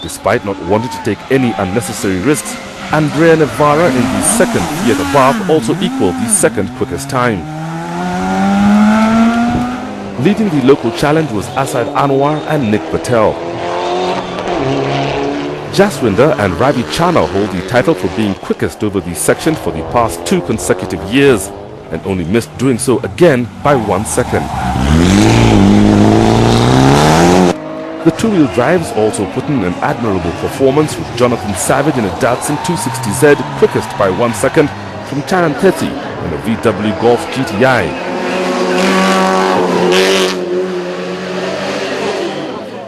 Despite not wanting to take any unnecessary risks, Andrea Navarra in the second Fiat Abarth also equaled the second quickest time. Leading the local challenge was Asad Anwar and Nick Patel. Jaswinder and Ravi Chana hold the title for being quickest over the section for the past 2 consecutive years, and only missed doing so again by 1 second. The two-wheel drives also put in an admirable performance, with Jonathan Savage in a Datsun 260Z quickest by 1 second from Charan Teti in a VW Golf GTI.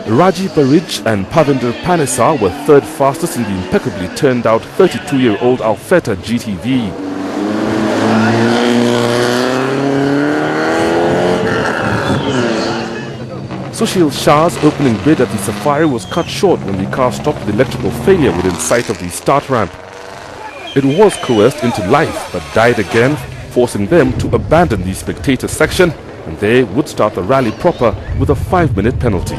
Raji Parij and Pavinder Panesar were third fastest in the impeccably turned out 32-year-old Alfetta GTV. Sushil Shah's opening bid at the Safari was cut short when the car stopped with electrical failure within sight of the start ramp. It was coerced into life but died again, forcing them to abandon the spectator section, and they would start the rally proper with a 5-minute penalty.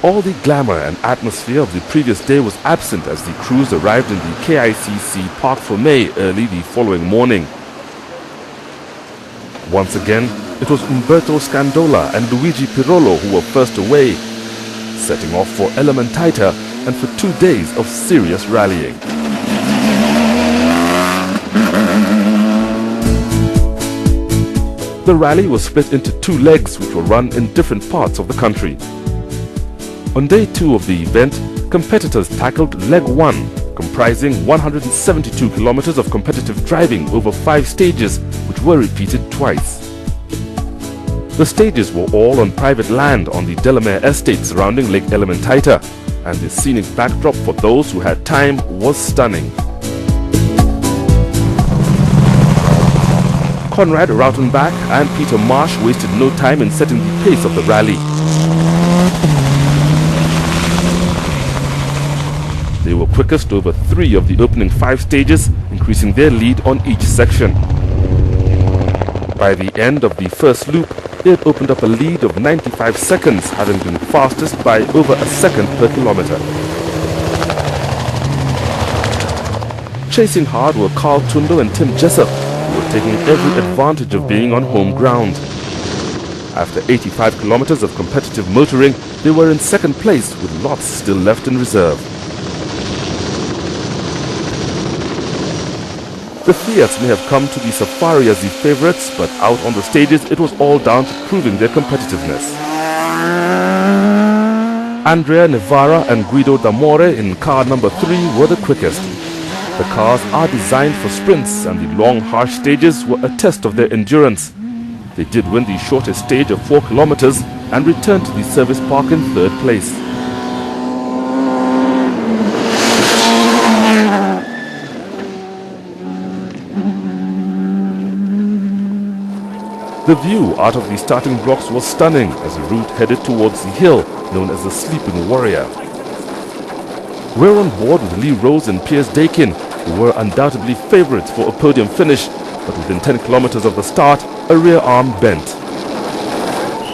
All the glamour and atmosphere of the previous day was absent as the crews arrived in the KICC Parc Fermé early the following morning. Once again, it was Umberto Scandola and Luigi Pirolo who were first away, setting off for Elementaita and for 2 days of serious rallying. The rally was split into 2 legs which were run in different parts of the country. On day 2 of the event, competitors tackled Leg 1, comprising 172 kilometers of competitive driving over 5 stages, which were repeated twice. The stages were all on private land on the Delamere estate surrounding Lake Elementaita, and the scenic backdrop for those who had time was stunning. Conrad Rautenbach and Peter Marsh wasted no time in setting the pace of the rally. They were quickest over 3 of the opening 5 stages, increasing their lead on each section. By the end of the first loop, they had opened up a lead of 95 seconds, having been fastest by over a second per kilometer. Chasing hard were Carl Tundo and Tim Jessup, who were taking every advantage of being on home ground. After 85 kilometers of competitive motoring, they were in second place with lots still left in reserve. The Fiats may have come to the Safari as the favorites, but out on the stages it was all down to proving their competitiveness. Andrea Navarra and Guido D'Amore in car number 3 were the quickest. The cars are designed for sprints, and the long harsh stages were a test of their endurance. They did win the shortest stage of 4 kilometers and returned to the service park in 3rd place. The view out of the starting blocks was stunning as the route headed towards the hill known as the Sleeping Warrior. We're on board with Lee Rose and Piers Dakin, who were undoubtedly favorites for a podium finish, but within 10 kilometers of the start, a rear arm bent.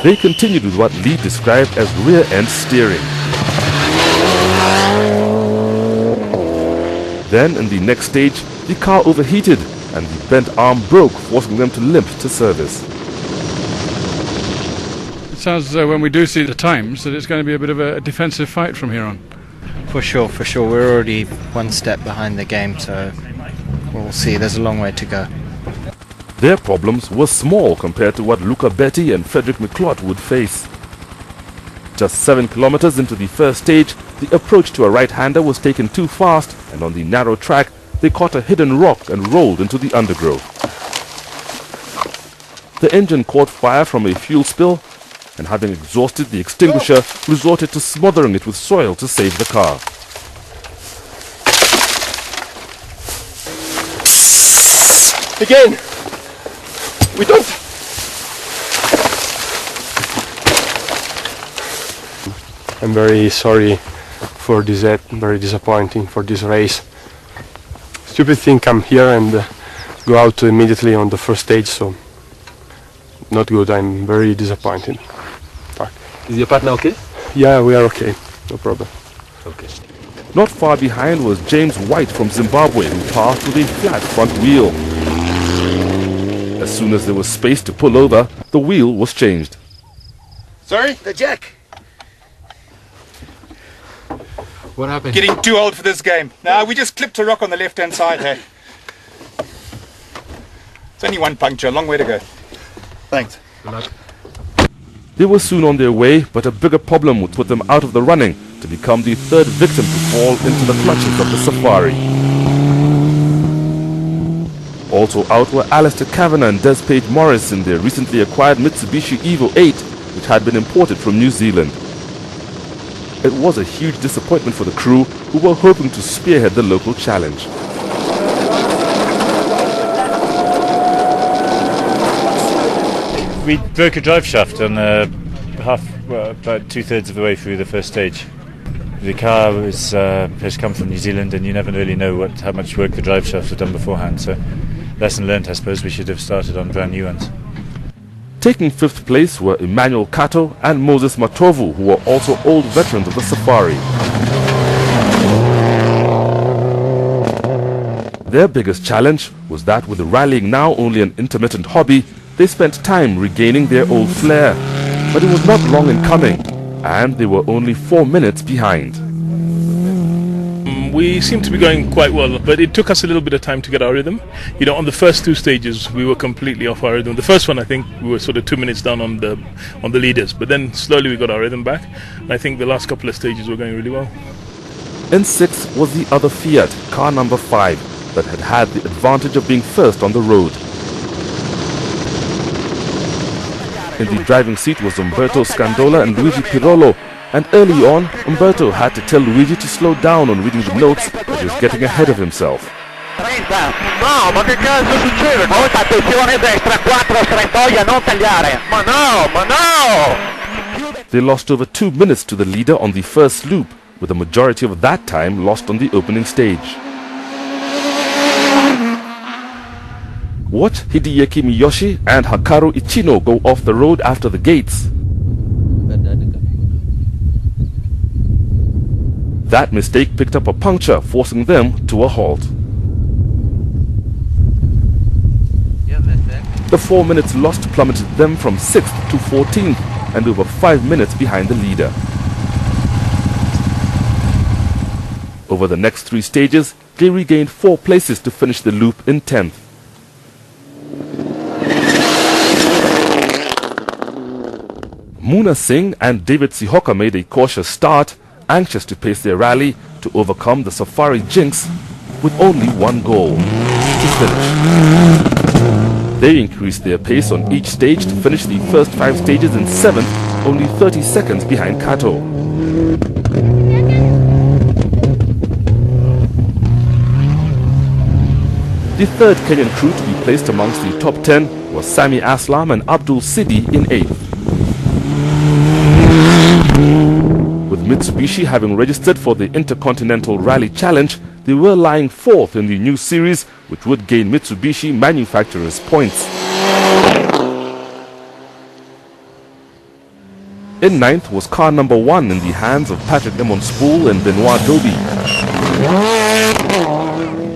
They continued with what Lee described as rear-end steering. Then, in the next stage, the car overheated and the bent arm broke, forcing them to limp to service. It sounds as though when we do see the times that it's going to be a bit of a defensive fight from here on. For sure. We're already 1 step behind the game, so we'll see. There's a long way to go. Their problems were small compared to what Luca Betti and Frederick McClott would face. Just 7 kilometers into the first stage, the approach to a right-hander was taken too fast, and on the narrow track, they caught a hidden rock and rolled into the undergrowth. The engine caught fire from a fuel spill, and having exhausted the extinguisher, resorted to smothering it with soil to save the car. Again! We don't... I'm very sorry for this, very disappointing for this race. Stupid thing, come here and go out immediately on the first stage, so not good. I'm very disappointed. Is your partner okay? Yeah, we are okay. No problem. Okay. Not far behind was James White from Zimbabwe, who passed with a flat front wheel. As soon as there was space to pull over, the wheel was changed. Sorry? The jack. What happened? Getting too old for this game. Now we just clipped a rock on the left-hand side here. It's only one puncture, a long way to go. Thanks. Good luck. They were soon on their way, but a bigger problem would put them out of the running to become the third victim to fall into the clutches of the Safari. Also out were Alistair Kavanagh and Des Page Morris in their recently acquired Mitsubishi Evo 8, which had been imported from New Zealand. It was a huge disappointment for the crew, who were hoping to spearhead the local challenge. We broke a drive shaft on about 2/3 of the way through the first stage. The car has come from New Zealand, and you never really know how much work the drive shafts have done beforehand. So, lesson learned, I suppose. We should have started on brand new ones. Taking fifth place were Emmanuel Kato and Moses Matovu, who were also old veterans of the Safari. Their biggest challenge was that with rallying now only an intermittent hobby, they spent time regaining their old flair. But it was not long in coming, and they were only 4 minutes behind. We seemed to be going quite well, but it took us a little bit of time to get our rhythm. You know, on the first two stages, we were completely off our rhythm. The first one, I think, we were sort of 2 minutes down on the leaders, but then slowly we got our rhythm back. And I think the last couple of stages were going really well. In sixth was the other Fiat, car number 5, that had had the advantage of being first on the road. In the driving seat was Umberto Scandola and Luigi Pirolo, and early on, Umberto had to tell Luigi to slow down on reading the notes as he was getting ahead of himself. No, ma che cazzo succede? Molta attenzione destra, 4 strettoia, non tagliare. Ma no! They lost over 2 minutes to the leader on the first loop, with the majority of that time lost on the opening stage. Watch Hideyuki Miyoshi and Hikaru Ichino go off the road after the gates. That mistake picked up a puncture, forcing them to a halt. The 4 minutes lost plummeted them from 6th to 14th, and over 5 minutes behind the leader. Over the next 3 stages, they regained 4 places to finish the loop in 10th. Muna Singh and David Sihoka made a cautious start, anxious to pace their rally to overcome the Safari jinx with only one goal: to finish. They increased their pace on each stage to finish the first 5 stages in 7th, only 30 seconds behind Kato. The third Kenyan crew to be placed amongst the top 10 was Sami Aslam and Abdul Sidi in 8th. With Mitsubishi having registered for the Intercontinental Rally Challenge, they were lying 4th in the new series, which would gain Mitsubishi manufacturers' points. In 9th was car number 1 in the hands of Patrick Emonspool and Benoit Doby.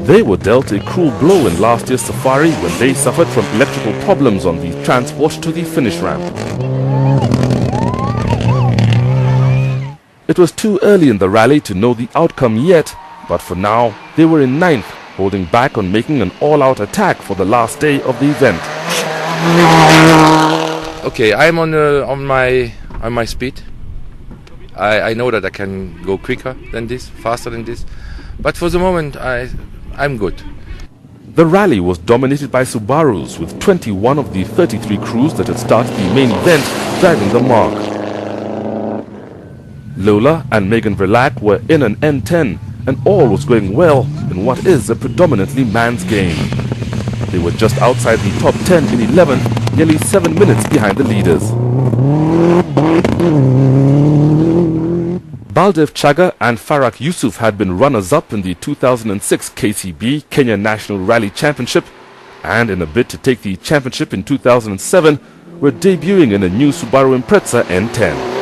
They were dealt a cruel blow in last year's Safari when they suffered from electrical problems on the transport to the finish ramp. It was too early in the rally to know the outcome yet, but for now, they were in 9th, holding back on making an all-out attack for the last day of the event. Okay, I'm on my speed. I know that I can go quicker than this, faster than this, but for the moment, I'm good. The rally was dominated by Subarus, with 21 of the 33 crews that had started the main event driving the mark. Lola and Megan Verlaque were in an N10, and all was going well in what is a predominantly man's game. They were just outside the top 10 in 11th, nearly 7 minutes behind the leaders. Baldev Chaga and Farak Yusuf had been runners-up in the 2006 KCB Kenya National Rally Championship, and in a bid to take the championship in 2007, were debuting in a new Subaru Impreza N10.